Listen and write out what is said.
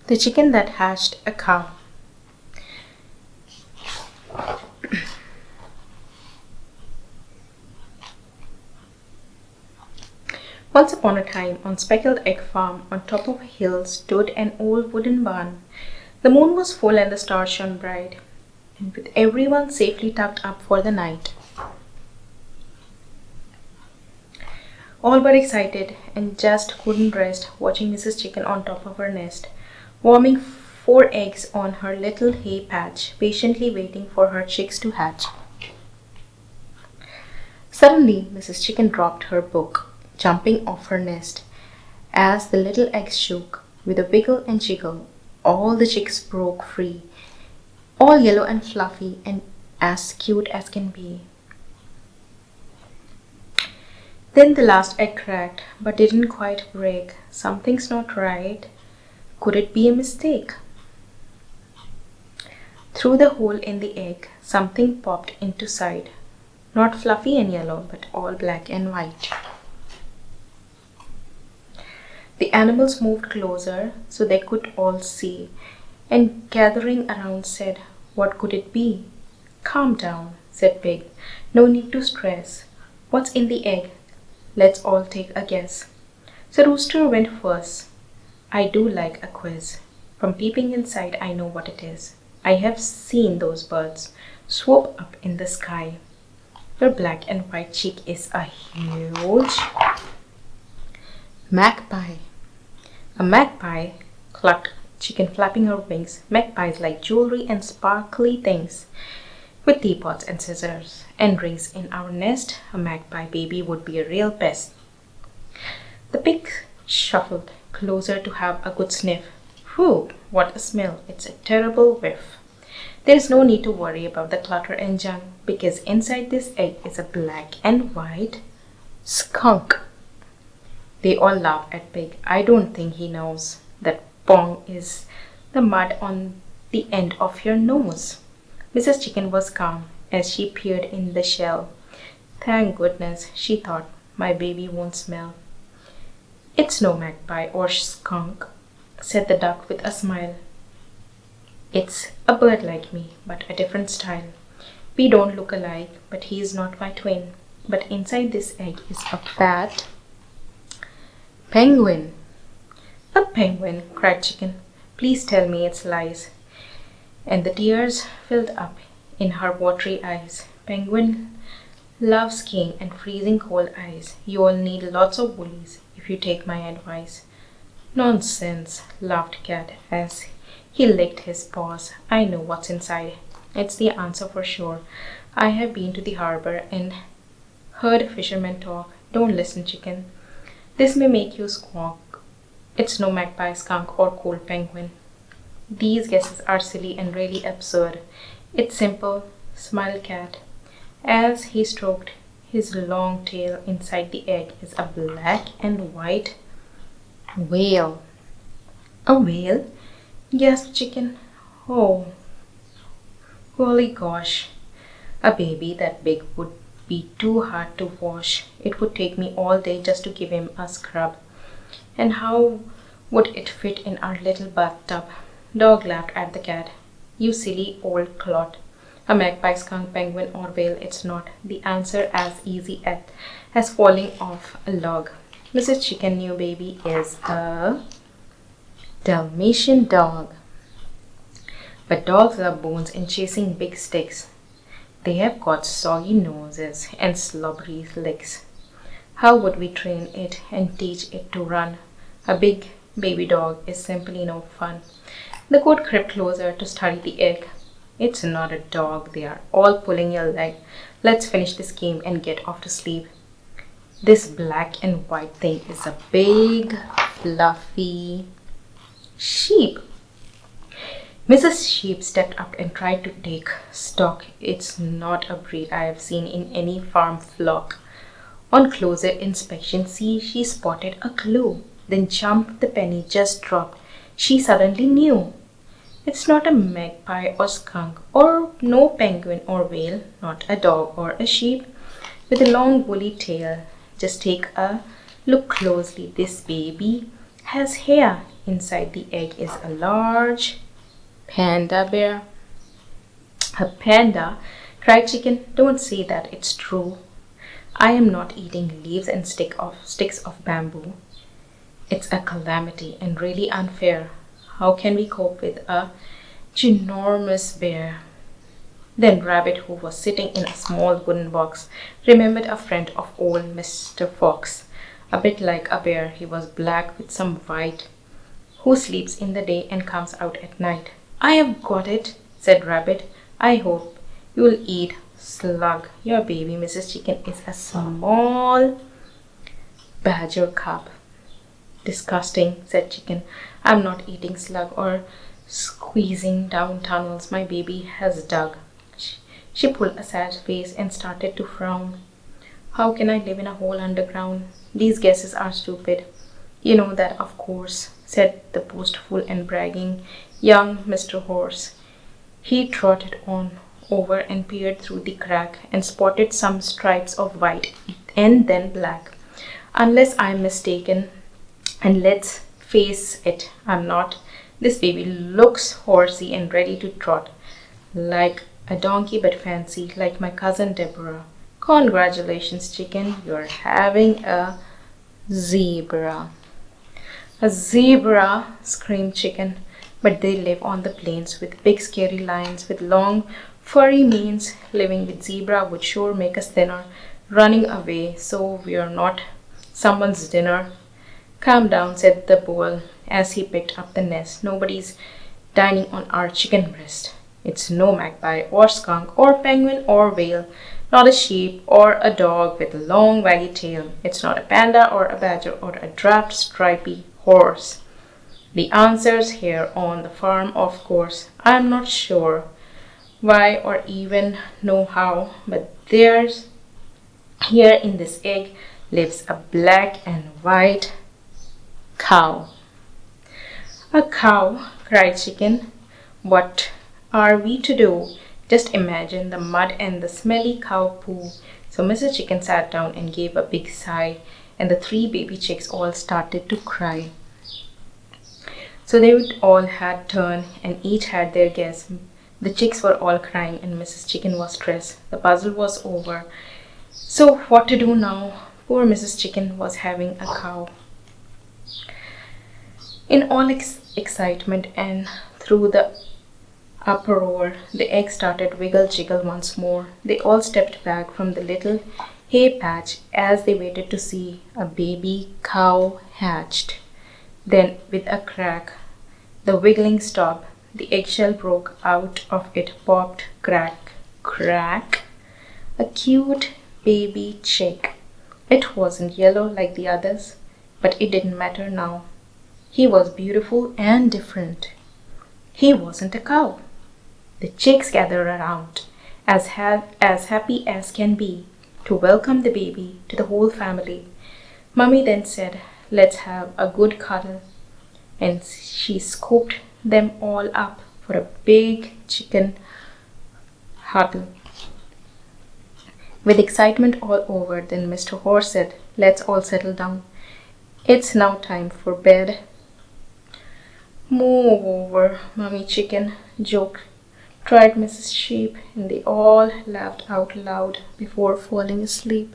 The chicken that hatched a cow. Once upon a time, on Speckled Egg Farm, on top of a hill, stood an old wooden barn. The moon was full and the stars shone bright, and with everyone safely tucked up for the night, all were excited and just couldn't rest watching Mrs. Chicken on top of her nest, warming 4 eggs on her little hay patch, patiently waiting for her chicks to hatch. Suddenly, Mrs. Chicken dropped her book, jumping off her nest. As the little eggs shook, with a wiggle and jiggle, all the chicks broke free, all yellow and fluffy and as cute as can be. Then the last egg cracked, but didn't quite break. Something's not right. Could it be a mistake? Through the hole in the egg, something popped into sight. Not fluffy and yellow, but all black and white. The animals moved closer so they could all see, and gathering around said, "What could it be?" "Calm down," said Pig. "No need to stress. What's in the egg? Let's all take a guess." So Rooster went first. I do like a quiz. From peeping inside, I know what it is. I have seen those birds swoop up in the sky. Your black and white chick is a huge magpie. A magpie, clucked Chicken, flapping her wings. Magpies like jewelry and sparkly things. With teapots and scissors and rings in our nest, a magpie baby would be a real pest. The pig shuffled closer to have a good sniff. Whew, what a smell! It's a terrible whiff. There's no need to worry about the clutter and junk, because inside this egg is a black and white skunk. They all laughed at Pig. I don't think he knows that pong is the mud on the end of your nose. Mrs. Chicken was calm as she peered in the shell. Thank goodness, she thought, my baby won't smell. It's no magpie or skunk, said the duck with a smile. It's a bird like me, but a different style. We don't look alike, but he is not my twin. But inside this egg is a fat penguin. A penguin, cried Chicken. Please tell me it's lies. And the tears filled up in her watery eyes. Penguin love skiing and freezing cold ice. You all need lots of woolies if you take my advice. Nonsense, laughed Cat as he licked his paws. I know what's inside. It's the answer for sure. I have been to the harbor and heard fishermen talk. Don't listen, Chicken. This may make you squawk. It's no magpie, skunk, or cold penguin. These guesses are silly and really absurd. It's simple, smiled Cat. As he stroked his long tail, inside the egg is a black and white whale. A whale? Gasped Chicken. Oh, holy gosh. A baby that big would be too hard to wash. It would take me all day just to give him a scrub. And how would it fit in our little bathtub? Dog laughed at the cat. You silly old clot. A magpie, skunk, penguin, or whale, it's not. The answer as easy as falling off a log. Mrs. Chicken new baby is a Dalmatian dog. But dogs love bones and chasing big sticks. They have got soggy noses and slobbery legs. How would we train it and teach it to run? A big baby dog is simply no fun. The goat crept closer to study the egg. It's not a dog, they are all pulling your leg. Let's finish this game and get off to sleep. This black and white thing is a big, fluffy sheep. Mrs. Sheep stepped up and tried to take stock. It's not a breed I have seen in any farm flock. On closer inspection, she spotted a clue. Then jumped, the penny just dropped. She suddenly knew. It's not a magpie or skunk or no penguin or whale, not a dog or a sheep with a long woolly tail. Just take a look closely. This baby has hair. Inside the egg is a large panda bear. A panda? Cried Chicken. Don't say that, it's true. I am not eating leaves and sticks of bamboo. It's a calamity and really unfair. How can we cope with a ginormous bear? Then Rabbit, who was sitting in a small wooden box, remembered a friend of old Mr. Fox. A bit like a bear, he was black with some white, who sleeps in the day and comes out at night. I have got it, said Rabbit. I hope you'll eat Slug. Your baby, Mrs. Chicken, is a small badger cub. Disgusting, said Chicken. I'm not eating Slug or squeezing down tunnels my baby has dug. She pulled a sad face and started to frown. How can I live in a hole underground? These guesses are stupid. You know that, of course, said the boastful and bragging young Mr. Horse. He trotted on over and peered through the crack and spotted some stripes of white and then black. Unless I'm mistaken, and let's face it, I'm not, this baby looks horsey and ready to trot, like a donkey but fancy, like my cousin Deborah. Congratulations, Chicken, you're having a zebra. A zebra, screamed Chicken. But they live on the plains with big scary lions with long furry manes. Living with zebra would sure make us thinner, running away so we're not someone's dinner. Calm down, said the bull as he picked up the nest. Nobody's dining on our chicken breast. It's no magpie or skunk or penguin or whale, not a sheep or a dog with a long waggy tail. It's not a panda or a badger or a draft stripy horse. The answer's here on the farm, of course. I'm not sure why or even know how, but there's here in this egg lives a black and white cow. A cow, cried Chicken. What are we to do? Just imagine the mud and the smelly cow poo. So Mrs. Chicken sat down and gave a big sigh, and the 3 baby chicks all started to cry. So they all had turn and each had their guess. The chicks were all crying and Mrs. Chicken was stressed. The puzzle was over. So what to do now? Poor Mrs. Chicken was having a cow. In all excitement and through the uproar, the egg started wiggle-jiggle once more. They all stepped back from the little hay patch as they waited to see a baby cow hatched. Then, with a crack, the wiggling stopped. The eggshell broke out of it, popped, crack, crack. A cute baby chick. It wasn't yellow like the others, but it didn't matter now. He was beautiful and different. He wasn't a cow. The chicks gathered around, as happy as can be, to welcome the baby to the whole family. Mummy then said, "Let's have a good cuddle." And she scooped them all up for a big chicken huddle. With excitement all over, then Mr. Horse said, "Let's all settle down. It's now time for bed." "Move over, Mummy Chicken," tried Mrs. Sheep, and they all laughed out loud before falling asleep.